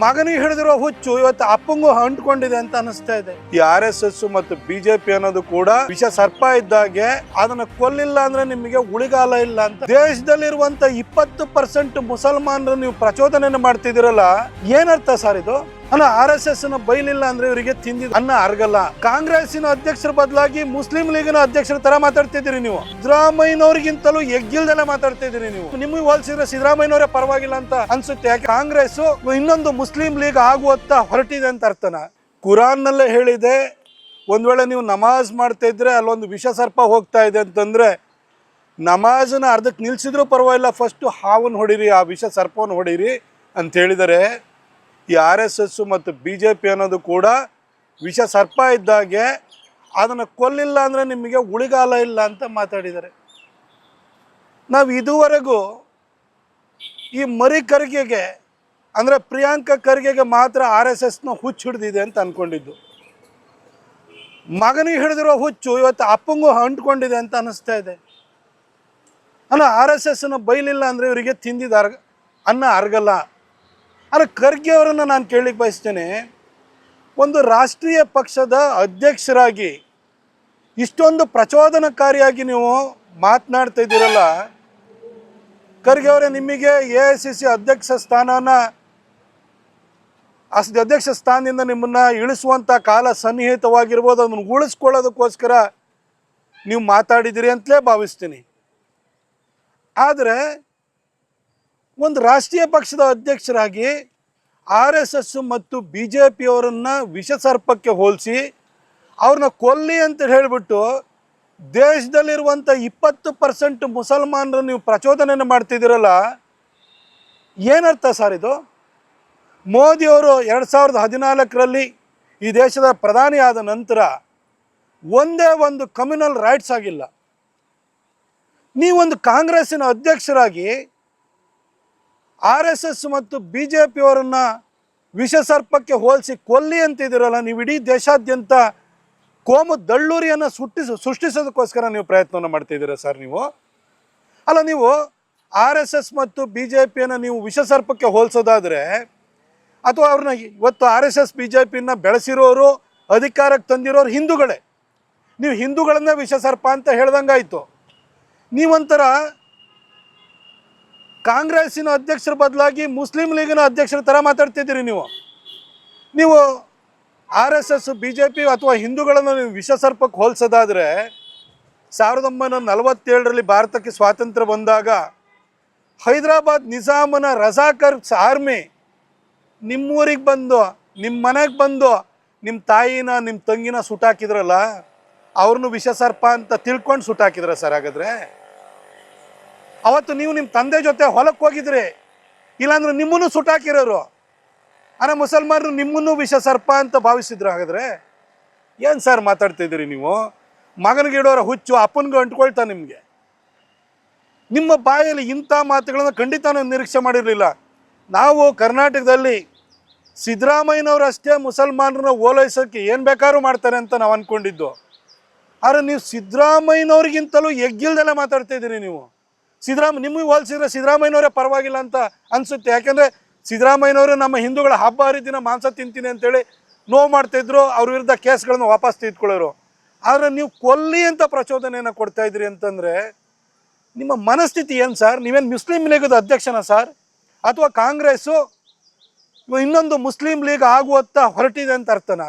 ಮಗನಿಗೆ ಹಿಡಿದಿರೋ ಹುಚ್ಚು ಇವತ್ತು ಅಪ್ಪಂಗೂ ಅಂಟ್ಕೊಂಡಿದೆ ಅಂತ ಅನಿಸ್ತಾ ಇದೆ. ಈ RSS ಮತ್ತು ಬಿಜೆಪಿ ಅನ್ನೋದು ಕೂಡ ವಿಷ ಸರ್ಪ ಇದ್ದಾಗೆ, ಅದನ್ನ ಕೊಲ್ಲಿಲ್ಲ ಅಂದ್ರೆ ನಿಮಗೆ ಉಳಿಗಾಲ ಇಲ್ಲ ಅಂತ. ದೇಶದಲ್ಲಿರುವಂತ 20% ಮುಸಲ್ಮಾನರು ನೀವು ಪ್ರಚೋದನೆ ಮಾಡ್ತಿದಿರಲ್ಲ, ಏನರ್ಥ ಸರ್ ಇದು? RSS ನ ಬೈಲಿಲ್ಲ ಅಂದ್ರೆ ಇವರಿಗೆ ತಿಂದಿದ ಅನ್ನ ಅರ್ಗಲ್ಲ. ಕಾಂಗ್ರೆಸ್ಸಿನ ಅಧ್ಯಕ್ಷರ ಬದಲಾಗಿ ಮುಸ್ಲಿಂ ಲೀಗಿನ ಅಧ್ಯಕ್ಷರ ತರ ಮಾತಾಡ್ತಿದ್ದೀರಿ ನೀವು. ಸಿದ್ದರಾಮಯ್ಯನವ್ರಿಗಿಂತಲೂ ಎಗ್ಗಿಲ್ದೆಲ್ಲ ಮಾತಾಡ್ತಿದ್ದೀರಿ ನೀವು. ನಿಮಗೆ ಹೋಲಿಸಿದ್ರೆ ಸಿದ್ದರಾಮಯ್ಯನವರೇ ಪರವಾಗಿಲ್ಲ ಅಂತ ಅನ್ಸುತ್ತೆ. ಯಾಕೆ ಕಾಂಗ್ರೆಸ್ ಇನ್ನೊಂದು ಮುಸ್ಲಿಂ ಲೀಗ್ ಆಗುವತ್ತ ಹೊರಟಿದೆ ಅಂತ ಅರ್ಥನ. ಕುರಾನ್ ನಲ್ಲೇ ಹೇಳಿದೆ, ಒಂದ್ ವೇಳೆ ನೀವು ನಮಾಜ್ ಮಾಡ್ತಾ ಇದ್ರೆ ಅಲ್ಲೊಂದು ವಿಷ ಸರ್ಪ ಹೋಗ್ತಾ ಇದೆ ಅಂತಂದ್ರೆ ನಮಾಜನ್ನ ಅರ್ಧಕ್ಕೆ ನಿಲ್ಸಿದ್ರು ಪರವಾಗಿಲ್ಲ, ಫಸ್ಟ್ ಹಾವನ್ನು ಹೊಡಿರಿ, ಆ ವಿಷ ಸರ್ಪವನ್ನು ಹೊಡಿರಿ ಅಂತ ಹೇಳಿದರೆ. ಈ RSS ಮತ್ತು ಬಿಜೆಪಿ ಅನ್ನೋದು ಕೂಡ ವಿಷ ಸರ್ಪ ಇದ್ದಾಗೆ, ಅದನ್ನು ಕೊಲ್ಲಿಲ್ಲ ಅಂದರೆ ನಿಮಗೆ ಉಳಿಗಾಲ ಇಲ್ಲ ಅಂತ ಮಾತಾಡಿದ್ದಾರೆ. ನಾವು ಇದುವರೆಗೂ ಈ ಮರಿ ಖರ್ಗೆಗೆ ಅಂದರೆ ಪ್ರಿಯಾಂಕಾ ಖರ್ಗೆಗೆ ಮಾತ್ರ RSSನ ಹುಚ್ಚು ಹಿಡಿದಿದೆ ಅಂತ ಅಂದ್ಕೊಂಡಿದ್ದು. ಮಗನಿಗೆ ಹಿಡಿದಿರೋ ಹುಚ್ಚು ಇವತ್ತು ಅಪ್ಪಂಗೂ ಅಂಟ್ಕೊಂಡಿದೆ ಅಂತ ಅನ್ನಿಸ್ತಾ ಇದೆ. RSSನ ಬೈಲಿಲ್ಲ ಅಂದರೆ ಇವರಿಗೆ ತಿಂದಿದ ಅನ್ನ ಅರ್ಗಲ್ಲ. ಆದರೆ ಖರ್ಗೆ ಅವರನ್ನು ನಾನು ಕೇಳಲಿಕ್ಕೆ ಬಯಸ್ತೇನೆ, ಒಂದು ರಾಷ್ಟ್ರೀಯ ಪಕ್ಷದ ಅಧ್ಯಕ್ಷರಾಗಿ ಇಷ್ಟೊಂದು ಪ್ರಚೋದನಕಾರಿಯಾಗಿ ನೀವು ಮಾತನಾಡ್ತಾ ಇದ್ದೀರಲ್ಲ, ಖರ್ಗೆ ಅವರೇ, ನಿಮಗೆ AICC ಅಧ್ಯಕ್ಷ ಸ್ಥಾನದಿಂದ ನಿಮ್ಮನ್ನು ಇಳಿಸುವಂಥ ಕಾಲ ಸನ್ನಿಹಿತವಾಗಿರ್ಬೋದು. ಅದನ್ನು ಉಳಿಸ್ಕೊಳ್ಳೋದಕ್ಕೋಸ್ಕರ ನೀವು ಮಾತಾಡಿದ್ದೀರಿ ಅಂತಲೇ ಭಾವಿಸ್ತೀನಿ. ಆದರೆ ಒಂದು ರಾಷ್ಟ್ರೀಯ ಪಕ್ಷದ ಅಧ್ಯಕ್ಷರಾಗಿ RSS ಮತ್ತು ಬಿಜೆಪಿಯವರನ್ನು ವಿಷ ಸರ್ಪಕ್ಕೆ ಹೋಲಿಸಿ ಅವ್ರನ್ನ ಕೊಲ್ಲಿ ಅಂತ ಹೇಳಿಬಿಟ್ಟು ದೇಶದಲ್ಲಿರುವಂಥ 20% ಮುಸಲ್ಮಾನರು ನೀವು ಪ್ರಚೋದನೆ ಮಾಡ್ತಿದ್ದೀರಲ್ಲ, ಏನರ್ಥ ಸರ್ ಇದು? ಮೋದಿಯವರು 2014ರಲ್ಲಿ ಈ ದೇಶದ ಪ್ರಧಾನಿ ಆದ ನಂತರ ಒಂದೇ ಒಂದು ಕಮ್ಯುನಲ್ ರೈಟ್ಸ್ ಆಗಿಲ್ಲ. ನೀವೊಂದು ಕಾಂಗ್ರೆಸ್ಸಿನ ಅಧ್ಯಕ್ಷರಾಗಿ RSS ಮತ್ತು ಬಿಜೆಪಿಯವರನ್ನು ವಿಷ ಸರ್ಪಕ್ಕೆ ಹೋಲಿಸಿ ಕೊಲ್ಲಿ ಅಂತಿದ್ದೀರಲ್ಲ, ನೀವು ಇಡೀ ದೇಶಾದ್ಯಂತ ಕೋಮು ದಳ್ಳೂರಿಯನ್ನು ಸೃಷ್ಟಿಸೋದಕ್ಕೋಸ್ಕರ ನೀವು ಪ್ರಯತ್ನವನ್ನು ಮಾಡ್ತಿದ್ದೀರಾ ಸರ್ ನೀವು. ಅಲ್ಲ, ನೀವು RSS ಮತ್ತು ಬಿಜೆಪಿಯನ್ನು ನೀವು ವಿಷ ಸರ್ಪಕ್ಕೆ ಹೋಲಿಸೋದಾದರೆ, ಅಥವಾ ಅವ್ರನ್ನ ಇವತ್ತು RSS ಬಿಜೆಪಿಯನ್ನು ಬೆಳೆಸಿರೋರು, ಅಧಿಕಾರಕ್ಕೆ ತಂದಿರೋರು ಹಿಂದೂಗಳೇ, ನೀವು ಹಿಂದೂಗಳನ್ನೇ ವಿಷ ಸರ್ಪ ಅಂತ ಹೇಳ್ದಂಗಾಯಿತು. ನೀವೊಂಥರ ಕಾಂಗ್ರೆಸ್ಸಿನ ಅಧ್ಯಕ್ಷರ ಬದಲಾಗಿ ಮುಸ್ಲಿಂ ಲೀಗಿನ ಅಧ್ಯಕ್ಷರ ಥರ ಮಾತಾಡ್ತಿದ್ದೀರಿ ನೀವು. RSS ಬಿಜೆಪಿ ಅಥವಾ ಹಿಂದೂಗಳನ್ನು ನೀವು ವಿಷ ಸರ್ಪಕ್ಕೆ ಹೋಲಿಸೋದಾದರೆ, 1947ರಲ್ಲಿ ಭಾರತಕ್ಕೆ ಸ್ವಾತಂತ್ರ್ಯ ಬಂದಾಗ ಹೈದರಾಬಾದ್ ನಿಜಾಮನ ರಜಾಕರ್ ಆರ್ಮಿ ನಿಮ್ಮೂರಿಗೆ ಬಂದು, ನಿಮ್ಮ ಮನೆಗೆ ಬಂದು, ನಿಮ್ಮ ತಾಯಿನ ನಿಮ್ಮ ತಂಗಿನ ಸುಟ್ಟಾಕಿದ್ರಲ್ಲ, ಅವ್ರನ್ನೂ ವಿಷ ಸರ್ಪ ಅಂತ ತಿಳ್ಕೊಂಡು ಸುಟ್ಟಾಕಿದ್ರ ಸರ್? ಹಾಗಾದರೆ ಅವತ್ತು ನೀವು ನಿಮ್ಮ ತಂದೆ ಜೊತೆ ಹೊಲಕ್ಕೆ ಹೋಗಿದ್ರಿ, ಇಲ್ಲಾಂದ್ರೆ ನಿಮ್ಮನ್ನು ಸುಟ್ಟಾಕಿರೋರು. ಮುಸಲ್ಮಾನರು ನಿಮ್ಮನ್ನು ವಿಷ ಸರ್ಪ ಅಂತ ಭಾವಿಸಿದ್ರು. ಹಾಗಾದರೆ ಏನು ಸರ್ ಮಾತಾಡ್ತಿದ್ದೀರಿ ನೀವು? ಮಗನಿಗೆ ಇಡೋರ ಹುಚ್ಚು ಅಪ್ಪನಿಗೆ ಅಂಟ್ಕೊಳ್ತಾ ನಿಮಗೆ. ನಿಮ್ಮ ಬಾಯಲ್ಲಿ ಇಂಥ ಮಾತುಗಳನ್ನು ಖಂಡಿತ ನಾವು ನಿರೀಕ್ಷೆ ಮಾಡಿರಲಿಲ್ಲ. ನಾವು ಕರ್ನಾಟಕದಲ್ಲಿ ಸಿದ್ದರಾಮಯ್ಯನವರು ಅಷ್ಟೇ ಮುಸಲ್ಮಾನರನ್ನ ಓಲೈಸೋಕ್ಕೆ ಏನು ಬೇಕಾದ್ರೂ ಮಾಡ್ತಾರೆ ಅಂತ ನಾವು ಅಂದ್ಕೊಂಡಿದ್ದು. ಆದರೆ ನೀವು ಸಿದ್ದರಾಮಯ್ಯನವ್ರಿಗಿಂತಲೂ ಎಗ್ಗಿಲ್ದೆಲ್ಲ ಮಾತಾಡ್ತಾ ಇದ್ದೀರಿ ನೀವು. ನಿಮಗೆ ಹೋಲಿಸಿದ್ರೆ ಸಿದ್ದರಾಮಯ್ಯನವರೇ ಪರವಾಗಿಲ್ಲ ಅಂತ ಅನಿಸುತ್ತೆ. ಯಾಕೆಂದರೆ ಸಿದ್ದರಾಮಯ್ಯನವರು ನಮ್ಮ ಹಿಂದೂಗಳ ಹಬ್ಬ ಹರಿದಿನ ಮಾಂಸ ತಿಂತೀನಿ ಅಂತೇಳಿ ನೋವು ಮಾಡ್ತಾಯಿದ್ರು, ಅವ್ರ ವಿರುದ್ಧ ಕೇಸ್ಗಳನ್ನು ವಾಪಸ್ ತೆಗೆದುಕೊಳ್ಳೋರು. ಆದರೆ ನೀವು ಕೊಲ್ಲಿ ಅಂತ ಪ್ರಚೋದನೆಯನ್ನು ಕೊಡ್ತಾ ಇದ್ರಿ ಅಂತಂದರೆ ನಿಮ್ಮ ಮನಸ್ಥಿತಿ ಏನು ಸರ್? ನೀವೇನು ಮುಸ್ಲಿಂ ಲೀಗದ ಅಧ್ಯಕ್ಷನ ಸರ್? ಅಥವಾ ಕಾಂಗ್ರೆಸ್ಸು ಇನ್ನೊಂದು ಮುಸ್ಲಿಂ ಲೀಗ್ ಆಗುವತ್ತ ಹೊರಟಿದೆ ಅಂತ ಅರ್ಥನ?